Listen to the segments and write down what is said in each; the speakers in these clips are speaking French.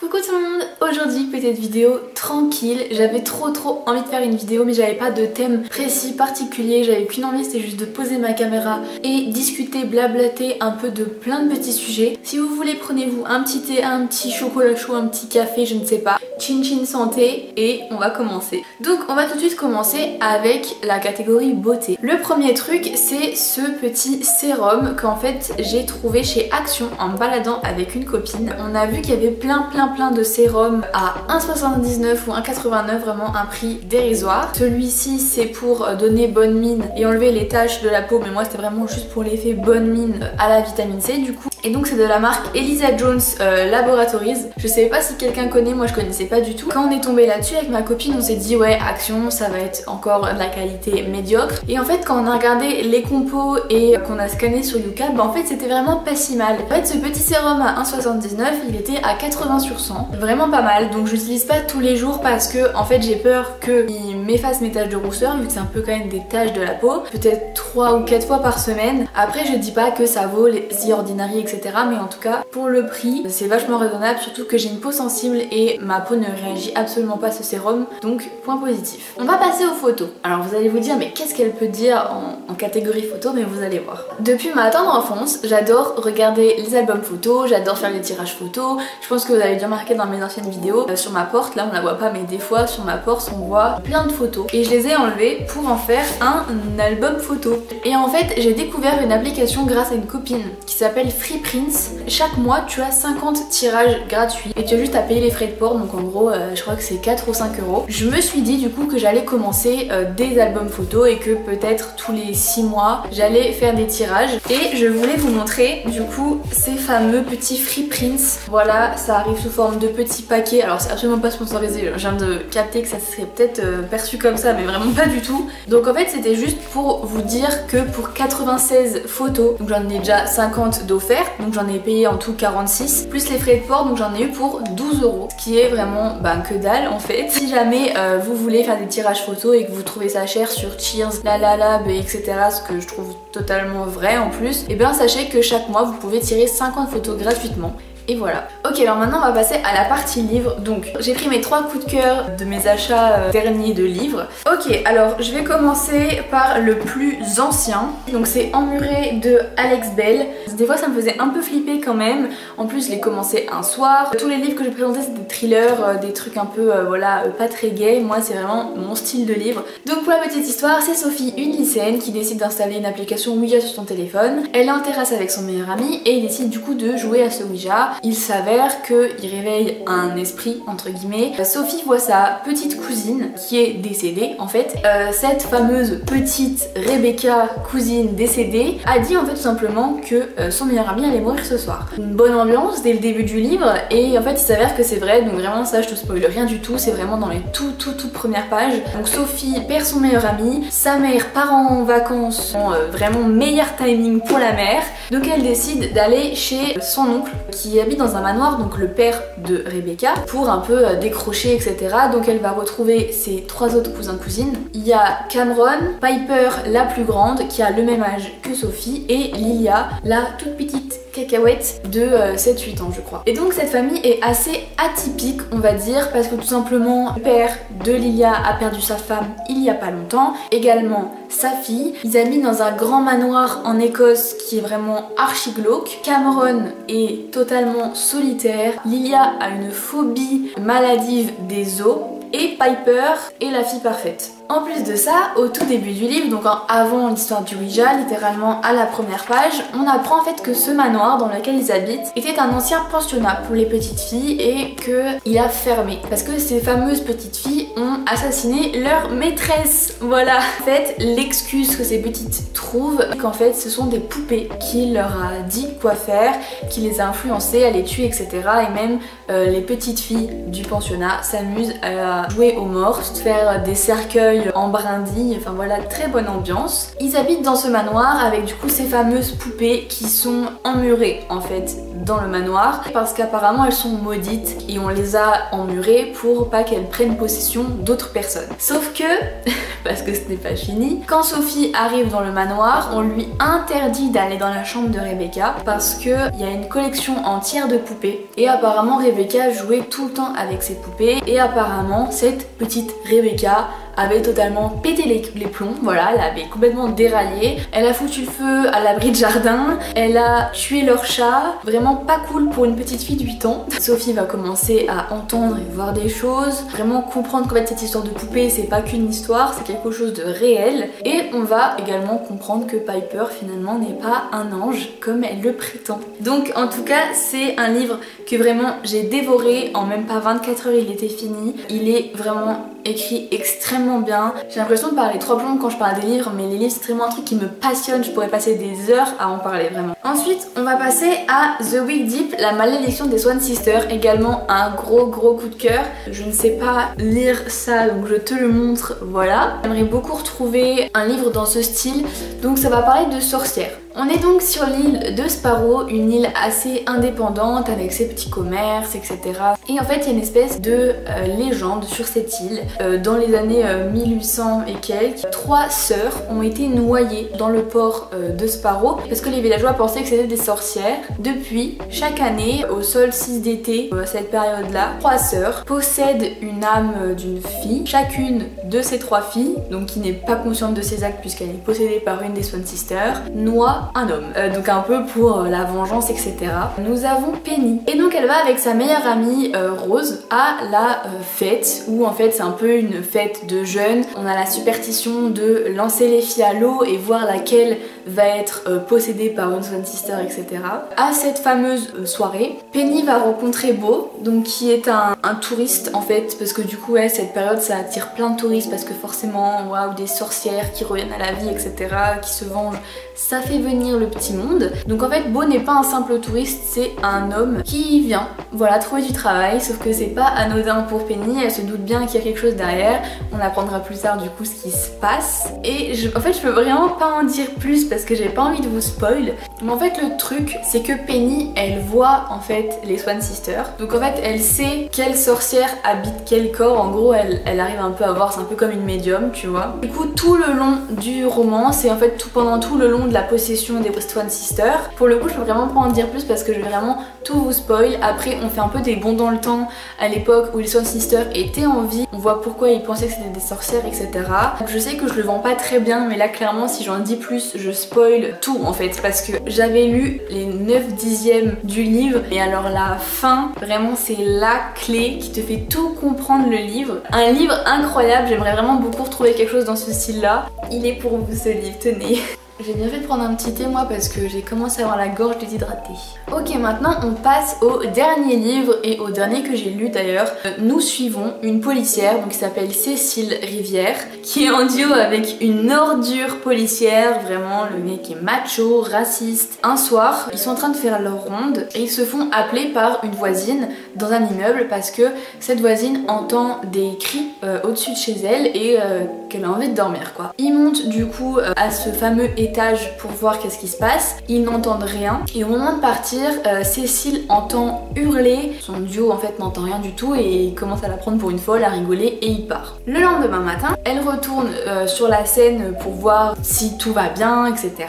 Coucou tout le monde, aujourd'hui petite vidéo tranquille, j'avais trop envie de faire une vidéo mais j'avais pas de thème précis particulier, j'avais qu'une envie, c'était juste de poser ma caméra et discuter, blablater un peu de plein de petits sujets. Si vous voulez, prenez-vous un petit thé, un petit chocolat chaud, un petit café, je ne sais pas, chin chin santé, et on va commencer. Donc on va tout de suite commencer avec la catégorie beauté. Le premier truc, c'est ce petit sérum qu'en fait j'ai trouvé chez Action en me baladant avec une copine. On a vu qu'il y avait plein de sérums à 1,79 ou 1,89, vraiment un prix dérisoire. Celui-ci c'est pour donner bonne mine et enlever les taches de la peau, mais moi c'était vraiment juste pour l'effet bonne mine à la vitamine C du coup. Et donc c'est de la marque Elisa Jones Laboratories. Je savais pas si quelqu'un connaît, moi je connaissais pas du tout. Quand on est tombé là-dessus avec ma copine, on s'est dit ouais, Action, ça va être encore de la qualité médiocre. Et en fait quand on a regardé les compos et qu'on a scanné sur YouCam, bah en fait c'était vraiment pas si mal. En fait ce petit sérum à 1,79, il était à 80/100, vraiment pas mal. Donc je l'utilise pas tous les jours parce que en fait j'ai peur qu'il m'efface mes taches de rousseur, vu que c'est un peu quand même des taches de la peau, peut-être 3 ou 4 fois par semaine. Après je dis pas que ça vaut les The Ordinary etc, mais en tout cas pour le prix c'est vachement raisonnable, surtout que j'ai une peau sensible et ma peau ne réagit absolument pas à ce sérum, donc point positif. On va passer aux photos. Alors vous allez vous dire mais qu'est-ce qu'elle peut dire en catégorie photo, mais vous allez voir. Depuis ma tendre enfance, j'adore regarder les albums photos, j'adore faire les tirages photos. Je pense que vous avez bien remarqué dans mes anciennes vidéos, sur ma porte, là on la voit pas mais des fois sur ma porte on voit plein de photos et je les ai enlevées pour en faire un album photo. Et en fait j'ai découvert une application grâce à une copine qui s'appelle Freeprints. Chaque mois tu as 50 tirages gratuits et tu as juste à payer les frais de port, donc en gros je crois que c'est 4 ou 5 euros. Je me suis dit du coup que j'allais commencer des albums photos et que peut-être tous les 6 mois j'allais faire des tirages, et je voulais vous montrer du coup ces fameux petits Freeprints. Voilà, ça arrive sous forme de petits paquets. Alors c'est absolument pas sponsorisé, je viens de capter que ça serait peut-être perçu comme ça, mais vraiment pas du tout. Donc en fait c'était juste pour vous dire que pour 96 photos, donc j'en ai déjà 50 d'offerts, donc j'en ai payé en tout 46, plus les frais de port, donc j'en ai eu pour 12 euros, ce qui est vraiment que dalle en fait. Si jamais vous voulez faire des tirages photos et que vous trouvez ça cher sur Cheers, Lalab etc, ce que je trouve totalement vrai en plus, et bien sachez que chaque mois vous pouvez tirer 50 photos gratuitement. Et voilà. Ok, alors maintenant on va passer à la partie livres. Donc j'ai pris mes 3 coups de cœur de mes achats derniers de livres. Ok, alors je vais commencer par le plus ancien. Donc c'est Emmuré de Alex Bell. Des fois ça me faisait un peu flipper quand même. En plus je l'ai commencé un soir. Tous les livres que je présentais c'est des thrillers, des trucs un peu voilà, pas très gays. Moi c'est vraiment mon style de livre. Donc pour la petite histoire, c'est Sophie, une lycéenne qui décide d'installer une application Ouija sur son téléphone. Elle est en terrasse avec son meilleur ami et il décide du coup de jouer à ce Ouija. Il s'avère qu'il réveille un esprit entre guillemets. Sophie voit sa petite cousine qui est décédée en fait. Cette fameuse petite Rebecca, cousine décédée, a dit en fait tout simplement que son meilleur ami allait mourir ce soir. Une bonne ambiance dès le début du livre, et en fait il s'avère que c'est vrai, donc vraiment ça je te spoil rien du tout, c'est vraiment dans les toutes premières pages. Donc Sophie perd son meilleur ami, sa mère part en vacances, vraiment meilleur timing pour la mère, donc elle décide d'aller chez son oncle qui habite dans un manoir, donc le père de Rebecca, pour un peu décrocher etc. Donc elle va retrouver ses 3 autres cousins-cousines. Il y a Cameron, Piper la plus grande qui a le même âge que Sophie, et Lilia la toute petite cacahuète de 7-8 ans je crois. Et donc cette famille est assez atypique on va dire, parce que tout simplement le père de Lilia a perdu sa femme il y a pas longtemps, également sa fille. Ils habitent dans un grand manoir en Écosse qui est vraiment archi glauque. Cameron est totalement solitaire, Lilia a une phobie maladive des os, et Piper est la fille parfaite. En plus de ça, au tout début du livre, donc avant l'histoire du Ouija, littéralement à la première page, on apprend en fait que ce manoir dans lequel ils habitent était un ancien pensionnat pour les petites filles et qu'il a fermé parce que ces fameuses petites filles ont assassiné leur maîtresse. Voilà. En fait, l'excuse que ces petites trouvent, qu'en fait ce sont des poupées qui leur a dit quoi faire, qui les a influencées à les tuer etc. Et même les petites filles du pensionnat s'amusent à jouer aux morts, faire des cercueils en brindilles, enfin voilà, très bonne ambiance. Ils habitent dans ce manoir avec du coup ces fameuses poupées qui sont emmurées en fait dans le manoir parce qu'apparemment elles sont maudites et on les a emmurées pour pas qu'elles prennent possession d'autres personnes. Sauf que, parce que ce n'est pas fini, quand Sophie arrive dans le manoir, on lui interdit d'aller dans la chambre de Rebecca parce qu'il y a une collection entière de poupées et apparemment Rebecca jouait tout le temps avec ses poupées et apparemment cette petite Rebecca avait totalement pété les plombs, voilà, elle avait complètement déraillé, elle a foutu le feu à l'abri de jardin, elle a tué leur chat, vraiment pas cool pour une petite fille de 8 ans. Sophie va commencer à entendre et voir des choses, vraiment comprendre qu'en fait cette histoire de poupée c'est pas qu'une histoire, c'est quelque chose de réel et on va également comprendre que Piper finalement n'est pas un ange comme elle le prétend. Donc en tout cas c'est un livre que vraiment j'ai dévoré, en même pas 24 heures il était fini, il est vraiment écrit extrêmement bien. J'ai l'impression de parler trop plombes quand je parle des livres, mais les livres c'est vraiment un truc qui me passionne, je pourrais passer des heures à en parler vraiment. Ensuite on va passer à The Wicked Deep, la malédiction des Swan Sisters, également un gros coup de cœur. Je ne sais pas lire ça donc je te le montre, voilà. J'aimerais beaucoup retrouver un livre dans ce style, donc ça va parler de sorcières. On est donc sur l'île de Sparrow, une île assez indépendante avec ses petits commerces, etc. Et en fait il y a une espèce de légende sur cette île. Dans les années 1800 et quelques, 3 sœurs ont été noyées dans le port de Sparrow parce que les villageois pensaient que c'était des sorcières. Depuis, chaque année, au solstice d'été, à cette période-là, 3 sœurs possèdent une âme d'une fille. Chacune de ces 3 filles, donc qui n'est pas consciente de ses actes puisqu'elle est possédée par une des Swan Sisters, noie un homme. Donc un peu pour la vengeance, etc. Nous avons Penny. Et donc elle va avec sa meilleure amie Rose à la fête, où en fait c'est un peu une fête de jeunes. On a la superstition de lancer les filles à l'eau et voir laquelle va être possédée par une Swan Sister, etc. À cette fameuse soirée, Penny va rencontrer Beau, donc qui est un touriste en fait, parce que du coup ouais, cette période ça attire plein de touristes parce que forcément waouh, des sorcières qui reviennent à la vie, etc., qui se vengent, ça fait venir le petit monde. Donc en fait Beau n'est pas un simple touriste, c'est un homme qui vient, voilà, trouver du travail, sauf que c'est pas anodin pour Penny, elle se doute bien qu'il y a quelque chose derrière. On apprendra plus tard du coup ce qui se passe et en fait je peux vraiment pas en dire plus parce que j'ai pas envie de vous spoil. Mais en fait le truc c'est que Penny elle voit en fait les Swan Sisters, donc en fait elle sait quelle sorcière habite quel corps, en gros elle arrive un peu à voir, c'est un peu comme une médium, tu vois. Du coup tout le long du roman, c'est en fait pendant tout le long de la possession des Swan Sisters. Pour le coup je peux vraiment pas en dire plus parce que je vais vraiment tout vous spoil. Après on fait un peu des bonds dans le temps à l'époque où les Swan Sisters étaient en vie, on voit pourquoi ils pensaient que c'était des sorcières, etc. Donc je sais que je le vends pas très bien, mais là clairement si j'en dis plus je spoil tout en fait, parce que j'avais lu les 9/10 du livre et alors la fin vraiment c'est la clé qui te fait tout comprendre le livre. Un livre incroyable, j'aimerais vraiment beaucoup retrouver quelque chose dans ce style là. Il est pour vous ce livre, tenez. J'ai bien fait de prendre un petit thé moi parce que j'ai commencé à avoir la gorge déshydratée. Ok, maintenant on passe au dernier livre et au dernier que j'ai lu d'ailleurs. Nous suivons une policière donc qui s'appelle Cécile Rivière, qui est en duo avec une ordure policière, vraiment le mec est macho, raciste. Un soir, ils sont en train de faire leur ronde et ils se font appeler par une voisine dans un immeuble parce que cette voisine entend des cris au-dessus de chez elle et qu'elle a envie de dormir quoi. Ils montent du coup à ce fameux étage pour voir qu'est-ce qui se passe. Ils n'entendent rien et au moment de partir, Cécile entend hurler. Son duo en fait n'entend rien du tout et il commence à la prendre pour une folle, à rigoler et il part. Le lendemain matin, elle retourne sur la scène pour voir si tout va bien, etc.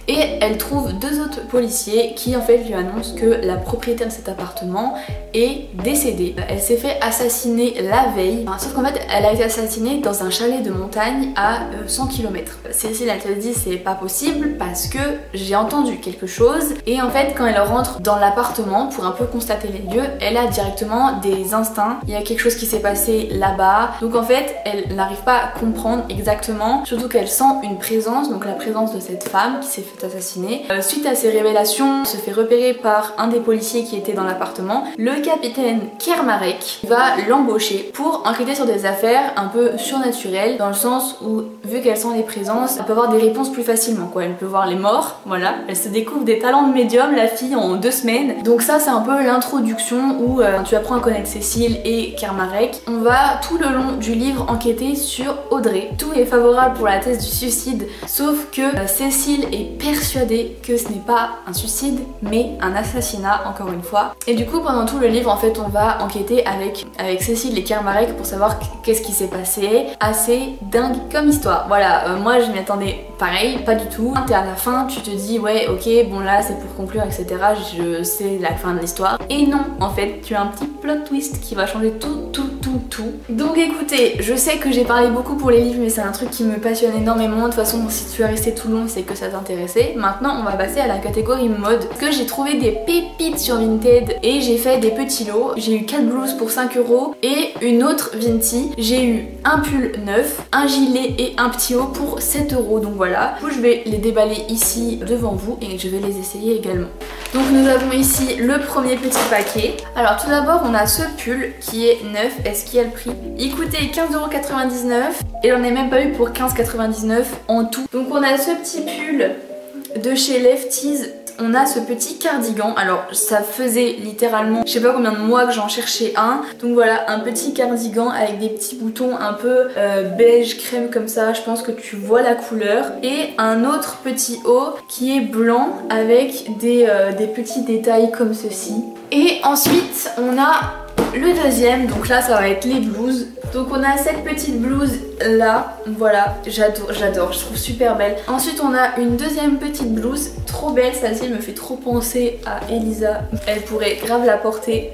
Et elle trouve 2 autres policiers qui en fait lui annoncent que la propriétaire de cet appartement est décédée. Elle s'est fait assassiner la veille, sauf qu'en fait elle a été assassinée dans un chalet de montagne à 100 km. Cécile elle te dit c'est pas possible parce que j'ai entendu quelque chose, et en fait quand elle rentre dans l'appartement pour un peu constater les lieux, elle a directement des instincts, il y a quelque chose qui s'est passé là-bas, donc en fait elle n'arrive pas à comprendre exactement, surtout qu'elle sent une présence, donc la présence de cette femme qui s'est fait assassiner. Suite à ces révélations, elle se fait repérer par un des policiers qui était dans l'appartement. Le capitaine Kermarek va l'embaucher pour enquêter sur des affaires un peu surnaturelles, dans le sens où vu qu'elle sent les présences, elle peut avoir des réponses plus facilement quoi. Elle peut voir les morts, voilà. Elle se découvre des talents de médium, la fille, en 2 semaines. Donc ça c'est un peu l'introduction où tu apprends à connaître Cécile et Kermarek. On va tout le long du livre enquêter sur Audrey. Tout est favorable pour la thèse du suicide, sauf que Cécile est persuadée que ce n'est pas un suicide mais un assassinat encore une fois. Et du coup pendant tout le livre en fait on va enquêter avec Cécile et Kermarek pour savoir qu'est-ce qui s'est passé. Assez dingue comme histoire. Voilà, moi je m'y attendais pareil, pas du tout. T'es à la fin, tu te dis ouais ok bon là c'est pour conclure etc. Je sais la fin de l'histoire. Et non, en fait tu as un petit plot twist qui va changer tout. Donc écoutez, je sais que j'ai parlé beaucoup pour les livres mais c'est un truc qui me passionne énormément. De toute façon si tu es resté tout long c'est que ça t'intéressait. Maintenant on va passer à la catégorie mode. Parce que j'ai trouvé des pépites sur Vinted et j'ai fait des petits lots. J'ai eu 4 blouses pour 5 € et une autre Vinti. J'ai eu un pull neuf, un gilet et un petit haut pour 7 €. Donc voilà. Du coup je vais les déballer ici devant vous et je vais les essayer également. Donc nous avons ici le premier petit paquet. Alors tout d'abord on a ce pull qui est neuf. Est-ce qu'il y a le prix? Il coûtait 15,99 € et j'en ai même pas eu pour 15,99 € en tout. Donc on a ce petit pull de chez Lefties. On a ce petit cardigan, alors ça faisait littéralement je sais pas combien de mois que j'en cherchais un. Donc voilà, un petit cardigan avec des petits boutons un peu beige crème comme ça, je pense que tu vois la couleur. Et un autre petit haut qui est blanc avec des petits détails comme ceci. Et ensuite on a le deuxième, donc là ça va être les blouses. Donc on a cette petite blouse là, voilà, j'adore, je trouve super belle. Ensuite on a une deuxième petite blouse, trop belle, celle-ci me fait trop penser à Elisa. Elle pourrait grave la porter,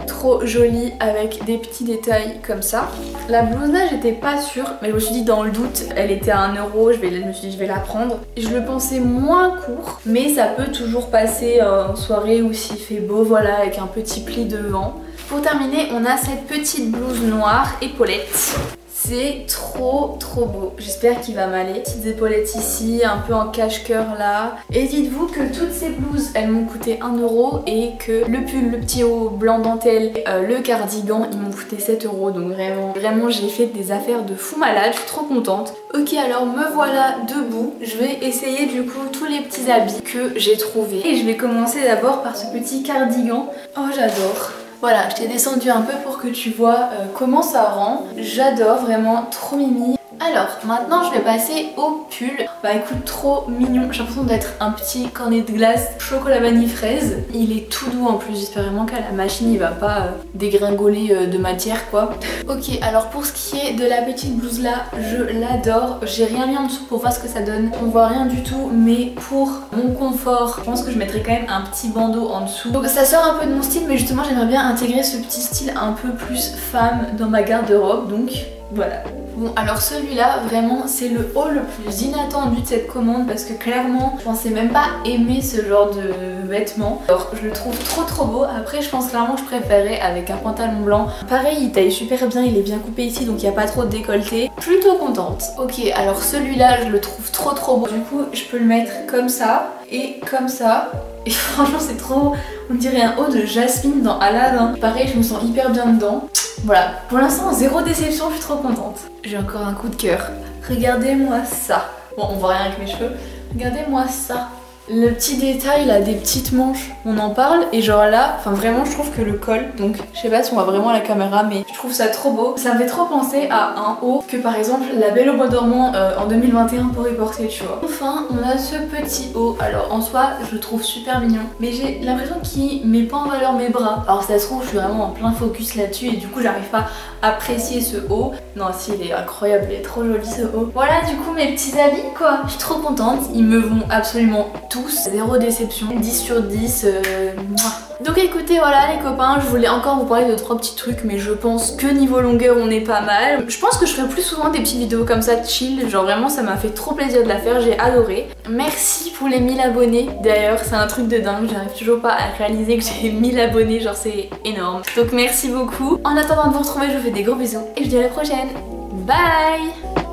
trop jolie avec des petits détails comme ça. La blouse là j'étais pas sûre, mais je me suis dit dans le doute, elle était à 1 €, je me suis dit je vais la prendre. Je le pensais moins court, mais ça peut toujours passer en soirée ou s'il fait beau, voilà, avec un petit pli devant. Pour terminer, on a cette petite blouse noire épaulette. C'est trop beau. J'espère qu'il va m'aller. Petites épaulettes ici, un peu en cache-cœur là. Et dites-vous que toutes ces blouses, elles m'ont coûté 1 € et que le pull, le petit haut blanc dentelle, le cardigan, ils m'ont coûté 7 €. Donc vraiment j'ai fait des affaires de fou malade. Je suis trop contente. Ok, alors me voilà debout. Je vais essayer du coup tous les petits habits que j'ai trouvés. Et je vais commencer d'abord par ce petit cardigan. Oh, j'adore. Voilà, je t'ai descendu un peu pour que tu vois comment ça rend. J'adore, vraiment trop mimi. Alors maintenant je vais passer au pull. Bah écoute, trop mignon. J'ai l'impression d'être un petit cornet de glace chocolat vanille fraise. Il est tout doux en plus, j'espère vraiment qu'à la machine il va pas dégringoler de matière quoi. Ok, alors pour ce qui est de la petite blouse là, je l'adore. J'ai rien mis en dessous pour voir ce que ça donne. On voit rien du tout, mais pour mon confort, je pense que je mettrai quand même un petit bandeau en dessous. Donc ça sort un peu de mon style, mais justement j'aimerais bien intégrer ce petit style un peu plus femme dans ma garde-robe, donc voilà. Bon alors celui-là vraiment c'est le haul le plus inattendu de cette commande parce que clairement je pensais même pas aimer ce genre de vêtements. Alors je le trouve trop beau. Après je pense clairement que je préférerais avec un pantalon blanc. Pareil il taille super bien, il est bien coupé ici donc il n'y a pas trop de décolleté. Plutôt contente. Ok alors celui-là je le trouve trop beau. Du coup je peux le mettre comme ça et comme ça. Et franchement c'est trop, on dirait un haut de Jasmine dans Aladdin. Pareil je me sens hyper bien dedans. Voilà, pour l'instant zéro déception, je suis trop contente. J'ai encore un coup de cœur. Regardez-moi ça. Bon on voit rien avec mes cheveux. Regardez-moi ça. Le petit détail là des petites manches, on en parle et genre là, enfin vraiment je trouve que le col, donc je sais pas si on voit vraiment la caméra mais je trouve ça trop beau. Ça me fait trop penser à un haut que par exemple la Belle au bois dormant en 2021 pourrait porter tu vois. Enfin on a ce petit haut, alors en soi je le trouve super mignon mais j'ai l'impression qu'il met pas en valeur mes bras. Alors ça se trouve je suis vraiment en plein focus là-dessus et du coup j'arrive pas à apprécier ce haut. Non si il est incroyable, il est trop joli ce haut. Voilà du coup mes petits habits quoi. Je suis trop contente, ils me vont absolument tous. Zéro déception, 10 sur 10. Donc écoutez voilà les copains, je voulais encore vous parler de 3 petits trucs mais je pense que niveau longueur on est pas mal. Je pense que je ferai plus souvent des petites vidéos comme ça chill, genre vraiment ça m'a fait trop plaisir de la faire, j'ai adoré. Merci pour les 1000 abonnés d'ailleurs, c'est un truc de dingue, j'arrive toujours pas à réaliser que j'ai 1000 abonnés, genre c'est énorme. Donc merci beaucoup. En attendant de vous retrouver je vous fais des gros bisous et je vous dis à la prochaine. Bye.